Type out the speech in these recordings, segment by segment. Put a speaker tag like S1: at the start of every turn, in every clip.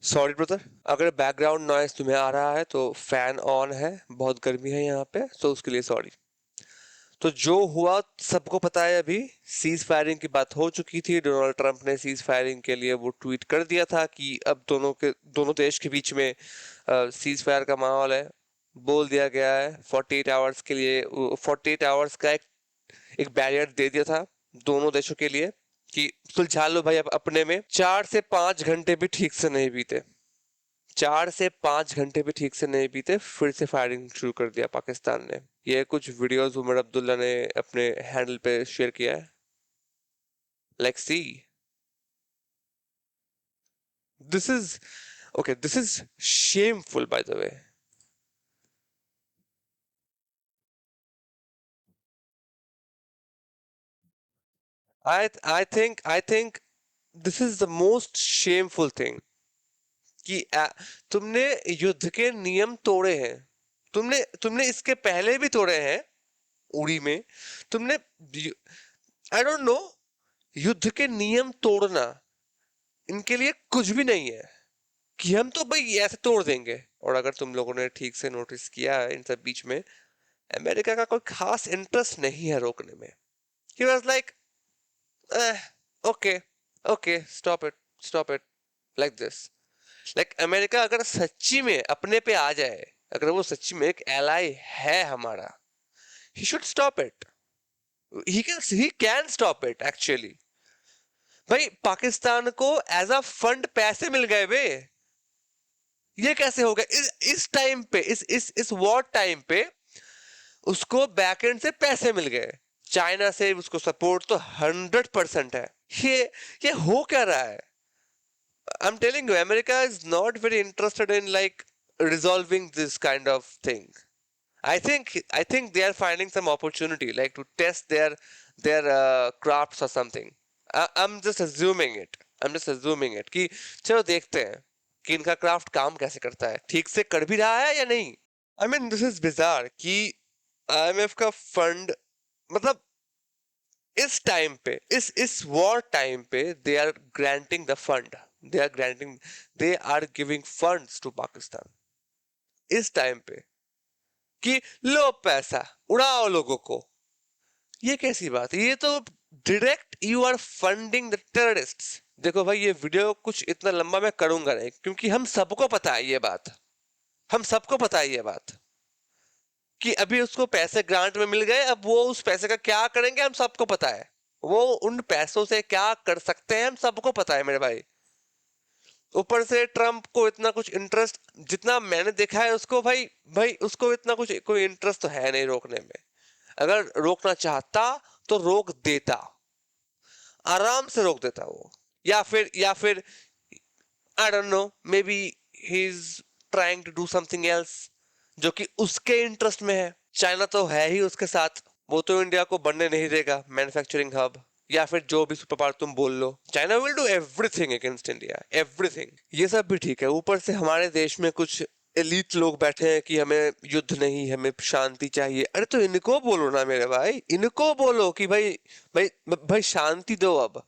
S1: Sorry brother, अगर background noise तुम्हें आ रहा है तो फैन ऑन है, बहुत गर्मी है यहाँ पे, तो उसके लिए सॉरी। तो जो हुआ सबको पता है। अभी सीज फायरिंग की बात हो चुकी थी। डोनाल्ड ट्रंप ने सीज फायरिंग के लिए वो ट्वीट कर दिया था कि अब दोनों देश के बीच में सीज फायर का माहौल है। बोल दिया गया है 48 आवर्स के लिए, 48 आवर्स का एक बैरियर दे दिया था दोनों देशों के लिए कि सुलझा लो भाई। अब अपने में 4 से 5 घंटे भी ठीक से नहीं बीते, 4 से 5 घंटे भी ठीक से नहीं बीते, फिर से फायरिंग शुरू कर दिया पाकिस्तान ने। ये कुछ वीडियोस उमर अब्दुल्ला ने अपने हैंडल पे शेयर किया है। Like see, this is okay, this is shameful by the way. I think this is the most shameful thing कि तुमने युद्ध के नियम तोड़े हैं। तुमने तुमने इसके पहले भी तोड़े हैं उड़ी में। तुमने, आई डोंट नो, युद्ध के नियम तोड़ना इनके लिए कुछ भी नहीं है कि हम तो भाई ऐसे तोड़ देंगे। और अगर तुम लोगों ने ठीक से नोटिस किया है इन सब बीच में, अमेरिका का कोई खास इंटरेस्ट नहीं है रोकने में। He was like okay, okay, stop it, like this. Like America अगर सच्ची में अपने पे आ जाए, अगर वो सच्ची में एक एलाई है हमारा, he should stop it. He can stop it actually. भाई पाकिस्तान को एज अ फंड पैसे मिल गए वे। ये कैसे हो गया इस टाइम पे, इस वॉर टाइम पे उसको बैकएंड से पैसे मिल गए। चाइना से उसको सपोर्ट तो 100% है। ये ये हो क्या रहा है? I am telling you, America is not very interested in like resolving this kind of thing. I think they are finding some opportunity like to test their crafts or something. I'm just assuming it. I'm just assuming it कि चलो देखते हैं कि इनका craft काम कैसे करता है, ठीक से कर भी रहा है या नहीं। I mean this is bizarre कि आईएमएफ का फंड, मतलब इस टाइम पे, इस वॉर टाइम पे they are granting the fund, they are giving funds to Pakistan इस टाइम पे कि लो पैसा उड़ाओ लोगों को। ये कैसी बात है? ये तो direct you are funding the terrorists. देखो भाई, ये वीडियो कुछ इतना लंबा मैं करूंगा नहीं, क्योंकि हम सबको पता है ये बात। हम सबको पता है ये बात कि अभी उसको पैसे ग्रांट में मिल गए, अब वो उस पैसे का क्या करेंगे हम सबको पता है। वो उन पैसों से क्या कर सकते हैं हम सबको पता है मेरे भाई। ऊपर से ट्रम्प को इतना कुछ इंटरेस्ट, जितना मैंने देखा है उसको, भाई भाई उसको इतना कुछ कोई इंटरेस्ट तो है नहीं रोकने में। अगर रोकना चाहता तो रोक देता, आराम से रोक देता वो। या फिर I don't know, maybe he is trying to do something else जो कि उसके इंटरेस्ट में है। चाइना तो है ही उसके साथ, वो तो इंडिया को बनने नहीं देगा मैन्युफैक्चरिंग हब, या फिर जो भी सुपर पावर तुम बोल लो। China will do everything against India, everything. ये सब भी ठीक है, ऊपर से हमारे देश में कुछ एलीट लोग बैठे हैं कि हमें युद्ध नहीं, हमें शांति चाहिए। अरे तो इनको बोलो ना मेरे भाई, इनको बोलो कि भाई भाई भाई शांति दो, अब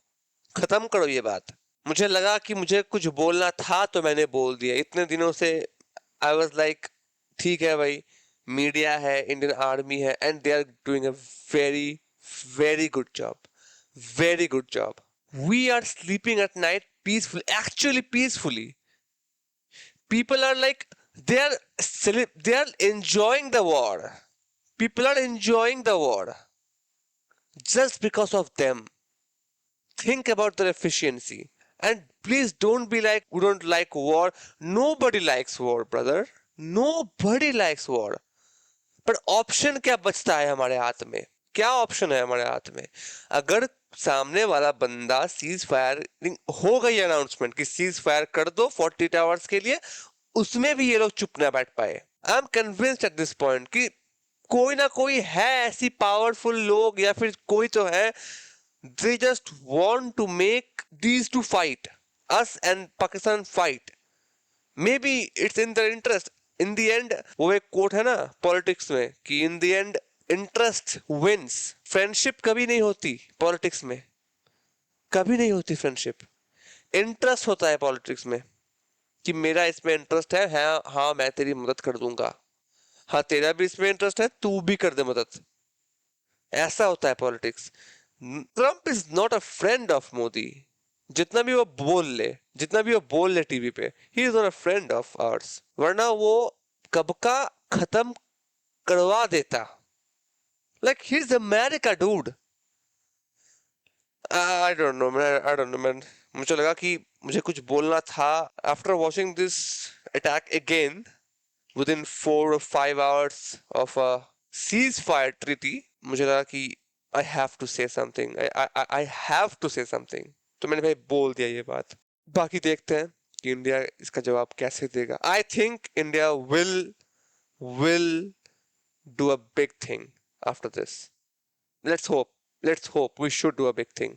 S1: खत्म करो ये बात। मुझे लगा कि मुझे कुछ बोलना था तो मैंने बोल दिया। इतने दिनों से आई वॉज लाइक ठीक है भाई, मीडिया है, इंडियन आर्मी है, and they are doing a very very good job, very good job. We are sleeping at night peaceful, actually peacefully. People are like, they are they are enjoying the war. People are enjoying the war just because of them. Think about their efficiency. And please don't be like, we don't like war. Nobody likes war, brother. Nobody likes war. पर option क्या बचता है हमारे हाथ में? क्या option है हमारे हाथ में? अगर सामने वाला बंदा सीज फायर हो गई अनाउंसमेंट कि सीज फायर कर दो 48 आवर्स के लिए, उसमें भी ये लोग चुप ना बैठ पाए। I am convinced at this point कि कोई ना कोई है ऐसी पावरफुल लोग, या फिर कोई तो है, they just want to make these two fight, us and Pakistan fight. Maybe it's in their interest. In the end, वो एक कोट है ना पॉलिटिक्स में कि in the end interest wins. Friendship कभी नहीं होती पॉलिटिक्स में, कभी नहीं होती फ्रेंडशिप। इंटरेस्ट होता है पॉलिटिक्स में। कि मेरा इसमें इंटरेस्ट है, हाँ हाँ मैं तेरी मदद कर दूंगा, हाँ तेरा भी इसमें इंटरेस्ट है, तू भी कर दे मदद। ऐसा होता है politics. Trump is not a friend of Modi. जितना भी वो बोल ले, जितना भी वो बोल ले टीवी पे, he is not a friend of hours, वरना वो कब का खत्म करवा देता। Like he is America dude. I don't no man, I don't no man. मुझे लगा कि मुझे कुछ बोलना था after watching this attack again within 4 or 5 hours of a ceasefire treaty। मुझे लगा कि I have to say something, I have to say something। तो मैंने भाई बोल दिया ये बात। बाकी देखते हैं कि इंडिया इसका जवाब कैसे देगा। I think India will do a big thing after this। Let's hope, let's hope we should do a big thing।